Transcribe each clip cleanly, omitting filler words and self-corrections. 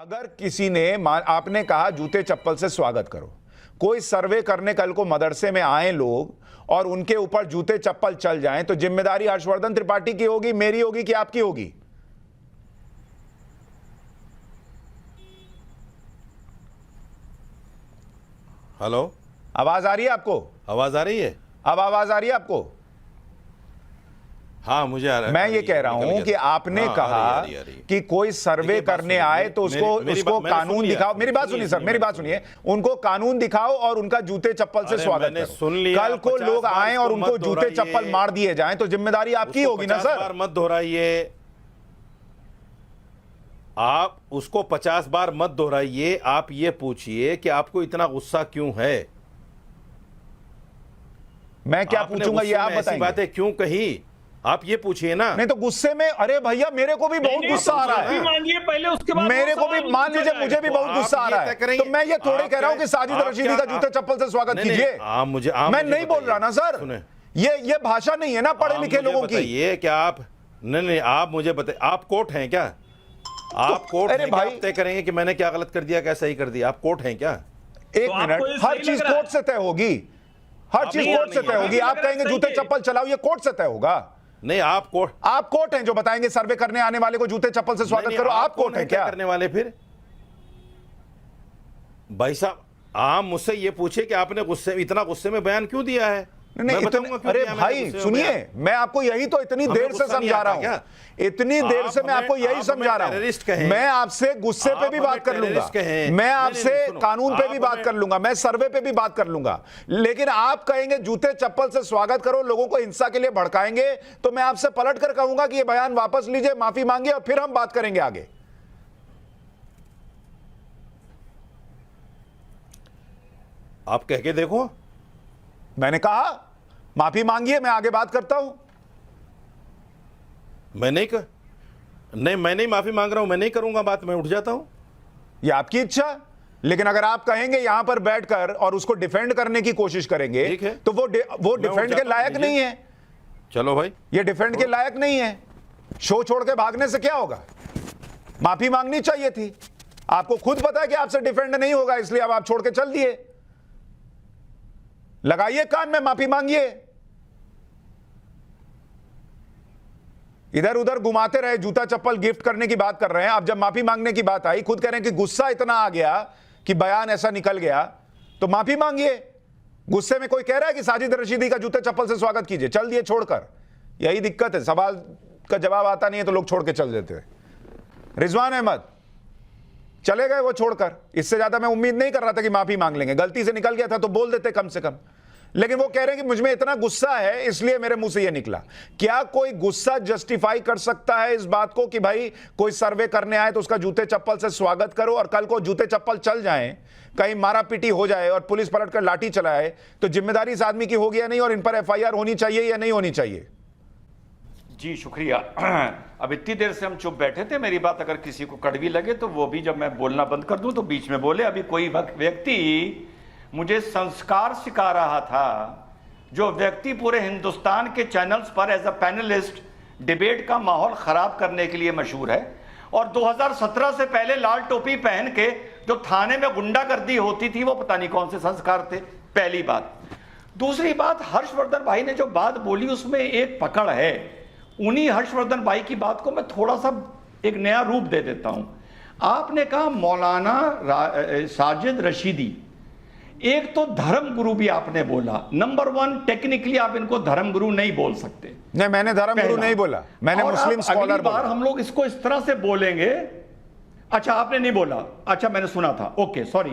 अगर किसी ने आपने कहा जूते चप्पल से स्वागत करो, कोई सर्वे करने कल को मदरसे में आए लोग और उनके ऊपर जूते चप्पल चल जाएं तो जिम्मेदारी हर्षवर्धन त्रिपाठी की होगी, मेरी होगी कि आपकी होगी? हेलो, आवाज आ रही है आपको? आवाज आ रही है? अब आवाज आ रही है आपको? हाँ, मुझे आ रहा है। मैं ये कह रहा हूं कि आपने कहा आ रही है। कि कोई सर्वे करने आए तो उसको कानून दिखाओ। मेरी बात सुनिए सर, मेरी बात सुनिए। उनको कानून दिखाओ और उनका जूते चप्पल से स्वागत करो। सुन लिया। कल को लोग आए और उनको जूते चप्पल मार दिए जाएं तो जिम्मेदारी आपकी होगी ना सर? मत दोहराइए, आप उसको 50 बार मत दोहराइए। आप ये पूछिए कि आपको इतना गुस्सा क्यों है। मैं क्या पूछूंगा ये आप बताइए। बातें क्यों कही आप ये पूछिए ना। नहीं तो गुस्से में, अरे भैया मेरे को भी बहुत गुस्सा आ रहा है। मांगिए पहले, उसके बाद मेरे को भी मान लीजिए, मुझे भी बहुत गुस्सा आ रहा है। तो मैं ये थोड़े कह रहा हूं कि साजिद रशीदी का जूते चप्पल से स्वागत कीजिए। मैं नहीं बोल रहा ना सर, ये भाषा नहीं है ना पढ़े लिखे लोगों की। ये क्या आप नहीं, आप मुझे बताइए, आप कोर्ट हैं क्या? आप कोर्ट अरे भाई तय करेंगे कि मैंने क्या गलत कर दिया, क्या सही कर दिया? आप कोर्ट हैं क्या? एक मिनट, हर चीज कोर्ट से तय होगी, हर चीज कोर्ट से तय होगी। आप कहेंगे जूते चप्पल चलाओ, ये कोर्ट से तय होगा? नहीं, आप कोर्ट हैं जो बताएंगे सर्वे करने आने वाले को जूते चप्पल से स्वागत करो। आप कोर्ट हैं क्या करने वाले? फिर भाई साहब, आप मुझसे ये पूछे कि आपने इतना गुस्से में बयान क्यों दिया है? नहीं, अरे भाई सुनिए, मैं आपको यही तो इतनी देर से समझा रहा हूं, इतनी देर से मैं आपको यही समझा रहा हूं। मैं आपसे गुस्से पे भी बात कर लूंगा, मैं आपसे कानून पे भी बात कर लूंगा, मैं सर्वे पे भी बात कर लूंगा, लेकिन आप कहेंगे जूते चप्पल से स्वागत करो, लोगों को हिंसा के लिए भड़काएंगे, तो मैं आपसे पलट कर कहूंगा कि ये बयान वापस लीजिए, माफी मांगिए और फिर हम बात करेंगे आगे। आप कह के देखो। मैंने कहा माफी मांगिए, मैं आगे बात करता हूं। मैं नहीं माफी मांग रहा हूं, मैं नहीं करूंगा बात, मैं उठ जाता हूं। ये आपकी इच्छा, लेकिन अगर आप कहेंगे यहां पर बैठकर और उसको डिफेंड करने की कोशिश करेंगे तो वो डिफेंड के लायक नहीं है। चलो भाई, ये डिफेंड के लायक नहीं है। शो छोड़ के भागने से क्या होगा? माफी मांगनी चाहिए थी। आपको खुद पता है कि आपसे डिफेंड नहीं होगा, इसलिए अब आप छोड़ के चल दिए। लगाइए कान में, माफी मांगिए। इधर उधर घुमाते रहे, जूता चप्पल गिफ्ट करने की बात कर रहे हैं। अब जब माफी मांगने की बात आई, खुद कह रहे हैं कि गुस्सा इतना आ गया कि बयान ऐसा निकल गया, तो माफी मांगिए। गुस्से में कोई कह रहा है कि साजिद रशीदी का जूते चप्पल से स्वागत कीजिए, चल दिए छोड़कर। यही दिक्कत है, सवाल का जवाब आता नहीं है तो लोग छोड़ के चल देते हैं। रिजवान अहमद चले गए वो छोड़कर। इससे ज्यादा मैं उम्मीद नहीं कर रहा था कि माफी मांग लेंगे, गलती से निकल गया था तो बोल देते कम से कम, लेकिन वो कह रहे हैं कि मुझमें इतना गुस्सा है इसलिए मेरे मुंह से ये निकला। क्या कोई गुस्सा जस्टिफाई कर सकता है इस बात को कि भाई कोई सर्वे करने आए तो उसका जूते चप्पल से स्वागत करो, और कल को जूते चप्पल चल जाएं, कहीं मारा पीटी हो जाए और पुलिस पलट कर लाठी चलाए, तो जिम्मेदारी इस आदमी की होगी या नहीं, और इन पर एफआईआर होनी चाहिए या नहीं होनी चाहिए? जी शुक्रिया। अब इतनी देर से हम चुप बैठे थे, मेरी बात अगर किसी को कड़वी लगे तो वो भी जब मैं बोलना बंद कर दूं तो बीच में बोले। अभी कोई व्यक्ति मुझे संस्कार सिखा रहा था, जो व्यक्ति पूरे हिंदुस्तान के चैनल्स पर एज अ पैनलिस्ट डिबेट का माहौल खराब करने के लिए मशहूर है, और 2017 से पहले लाल टोपी पहन के जो थाने में गुंडागर्दी होती थी वो पता नहीं कौन से संस्कार थे। पहली बात। दूसरी बात, हर्षवर्धन भाई ने जो बात बोली उसमें एक पकड़ है। उन्हीं हर्षवर्धन भाई की बात को मैं थोड़ा सा एक नया रूप दे देता हूं। आपने कहा मौलाना साजिद रशीदी, एक तो धर्म गुरु भी आपने बोला। नंबर 1, टेक्निकली आप इनको धर्म गुरु नहीं बोल सकते। नहीं, मैंने धर्म गुरु नहीं बोला, मैंने मुस्लिम स्कॉलर बोला। हम लोग इसको इस तरह से बोलेंगे। अच्छा, आपने नहीं बोला, अच्छा मैंने सुना था, ओके सॉरी,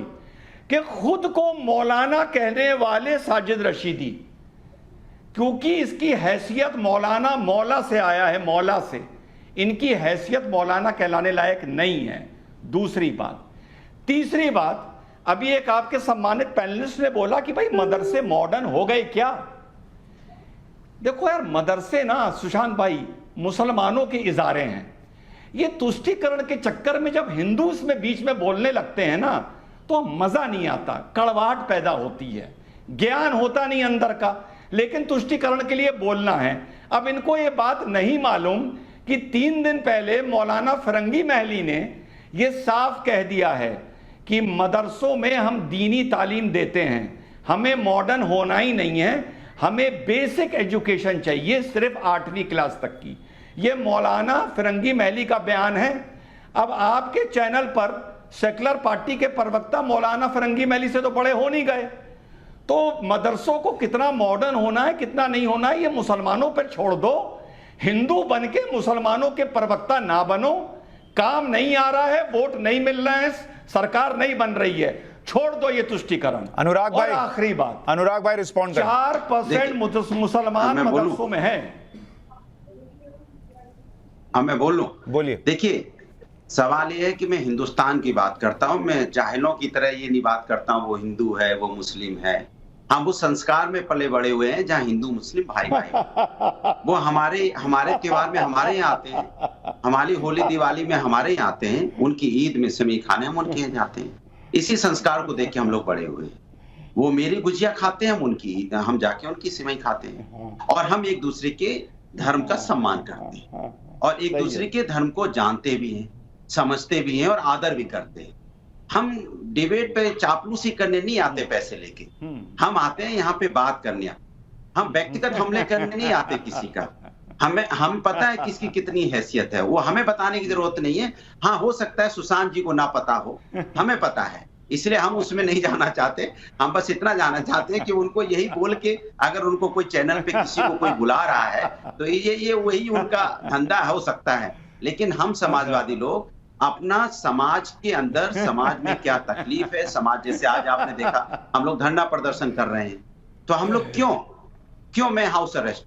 कि खुद को मौलाना कहने वाले साजिद रशीदी, क्योंकि इसकी हैसियत मौलाना, मौला से आया है, मौला से, इनकी हैसियत मौलाना कहलाने लायक नहीं है। दूसरी बात। तीसरी बात, अभी एक आपके सम्मानित पैनलिस्ट ने बोला कि भाई मदरसे मॉडर्न हो गए क्या। देखो यार, मदरसे ना सुशांत भाई मुसलमानों के इजारे हैं। ये तुष्टीकरण के चक्कर में जब हिंदू इसमें बीच में बोलने लगते हैं ना तो मजा नहीं आता, कड़वाहट पैदा होती है, ज्ञान होता नहीं अंदर का, लेकिन तुष्टीकरण के लिए बोलना है। अब इनको ये बात नहीं मालूम कि 3 दिन पहले मौलाना फिरंगी महली ने ये साफ कह दिया है कि मदरसों में हम दीनी तालीम देते हैं, हमें मॉडर्न होना ही नहीं है, हमें बेसिक एजुकेशन चाहिए, सिर्फ 8वीं क्लास तक की। ये मौलाना फिरंगी महली का बयान है। अब आपके चैनल पर सेकुलर पार्टी के प्रवक्ता मौलाना फिरंगी महली से तो बड़े हो नहीं गए, तो मदरसों को कितना मॉडर्न होना है कितना नहीं होना है ये मुसलमानों पर छोड़ दो। हिंदू बन के मुसलमानों के प्रवक्ता ना बनो, काम नहीं आ रहा है, वोट नहीं मिल रहे हैं, सरकार नहीं बन रही है, छोड़ दो ये तुष्टीकरण। अनुराग भाई, आखिरी बात, अनुराग भाई रिस्पॉन्ड करें। 4% मुसलमान मदरसों में है। मैं बोल लूं? बोलिए। देखिए, सवाल ये है कि मैं हिंदुस्तान की बात करता हूं, मैं जाहिलों की तरह ये नहीं बात करता हूं वो हिंदू है वो मुस्लिम है। हम उस संस्कार में पले बड़े हुए हैं जहां हिंदू मुस्लिम भाई भाई, वो हमारे त्योहार में हमारे यहाँ आते हैं, हमारी होली दिवाली में हमारे यहाँ आते हैं, उनकी ईद में सेवई खाने हम उनके यहाँ जाते हैं। इसी संस्कार को देख के हम लोग बड़े हुए हैं। वो मेरी गुजिया खाते हैं, हम उनकी ईद हम जाके उनकी सेवई खाते हैं, और हम एक दूसरे के धर्म का सम्मान करते हैं और एक दूसरे के धर्म को जानते भी हैं, समझते भी हैं और आदर भी करते हैं। हम डिबेट पे चापलूसी करने नहीं आते पैसे लेके, हम आते हैं यहाँ पे बात करने, हम व्यक्तिगत हमले करने नहीं आते किसी का। हम पता है किसकी कितनी हैसियत है, वो हमें बताने की जरूरत नहीं है। हाँ, हो सकता है सुशांत जी को ना पता हो, हमें पता है, इसलिए हम उसमें नहीं जाना चाहते। हम बस इतना जानना चाहते हैं कि उनको यही बोल के, अगर उनको कोई चैनल पे किसी को कोई बुला रहा है तो ये वही उनका धंधा हो सकता है। लेकिन हम समाजवादी लोग अपना समाज के अंदर, समाज में क्या तकलीफ है, समाज जैसे आज आपने देखा हम लोग धरना प्रदर्शन कर रहे हैं, तो हम लोग क्यों मैं हाउस अरेस्ट,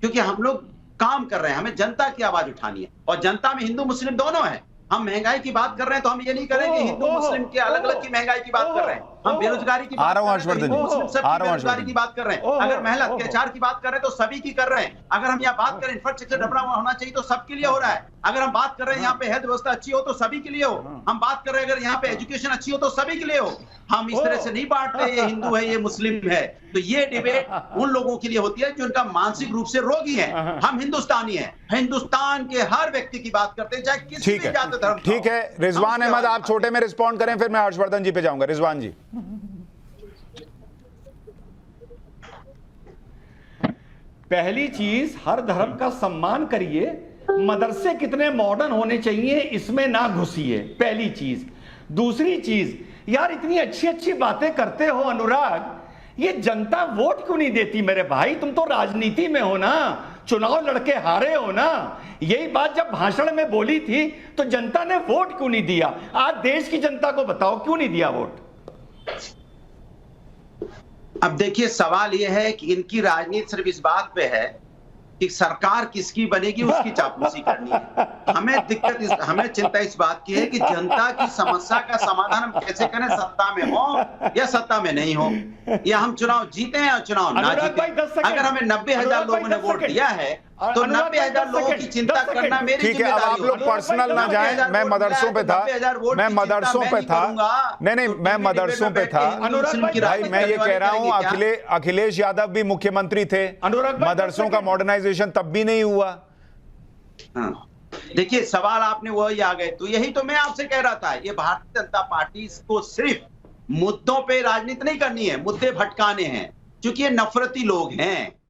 क्योंकि हम लोग काम कर रहे हैं, हमें जनता की आवाज उठानी है, और जनता में हिंदू मुस्लिम दोनों है। हम महंगाई की बात कर रहे हैं तो हम ये नहीं करेंगे हिंदू मुस्लिम के अलग अलग की महंगाई की बात कर रहे हैं, हम बेरोजगारी की बात कर रहे हैं, मुस्लिम सबकी बेरोजगारी की बात कर रहे हैं, अगर महिला अत्याचार की बात कर रहे हैं तो सभी की कर रहे हैं, अगर हम यहाँ बात करें इंफ्रास्ट्रक्चर डेवलप होना चाहिए तो सबके लिए हो रहा है, अगर हम बात कर रहे हैं यहाँ पे हेल्थ व्यवस्था अच्छी हो तो सभी के लिए हो, हम बात कर रहे हैं अगर यहाँ पे एजुकेशन अच्छी हो तो सभी के लिए हो। हम इस तरह से नहीं बांटते ये हिंदू है ये मुस्लिम है। तो ये डिबेट उन लोगों के लिए होती है जो उनका मानसिक रूप से रोगी है। हम हिंदुस्तानी हैं, हिंदुस्तान के हर व्यक्ति की बात करते हैं, चाहे किसी भी जाति धर्म। ठीक है, रिजवान अहमद आप छोटे में रिस्पॉन्ड करें, फिर मैं हर्षवर्धन जी पे जाऊंगा। रिजवान जी। पहली चीज, हर धर्म का सम्मान करिए, मदरसे कितने मॉडर्न होने चाहिए इसमें ना घुसिए, पहली चीज। दूसरी चीज, यार इतनी अच्छी अच्छी बातें करते हो अनुराग, ये जनता वोट क्यों नहीं देती मेरे भाई? तुम तो राजनीति में हो ना, चुनाव लड़के हारे हो ना। यही बात जब भाषण में बोली थी तो जनता ने वोट क्यों नहीं दिया? आज देश की जनता को बताओ क्यों नहीं दिया वोट? अब देखिए, सवाल यह है कि इनकी राजनीति सिर्फ इस बात पे है कि सरकार किसकी बनेगी उसकी चापलूसी करनी है। हमें चिंता इस बात की है कि जनता की समस्या का समाधान हम कैसे करें, सत्ता में हो या सत्ता में नहीं हो, या हम चुनाव जीते हैं या चुनाव ना जीते। अगर हमें 90,000 लोगों ने वोट दिया है तो 90,000 लोगों की चिंता करना मेरी ठीक है, अब आप लोग पर्सनल ना जाएं। मैं मदरसों पे था, मैं मदरसों पे था, नहीं मैं मदरसों पे था भाई। मैं ये कह रहा हूं अखिलेश यादव भी मुख्यमंत्री थे, मदरसों का मॉडर्नाइजेशन तब भी नहीं हुआ। देखिए, सवाल आपने वही आ गए, तो यही तो मैं आपसे कह रहा था, ये भारतीय जनता पार्टी को सिर्फ मुद्दों पे राजनीति नहीं करनी है, मुद्दे भटकाने हैं, क्योंकि ये नफरती लोग हैं।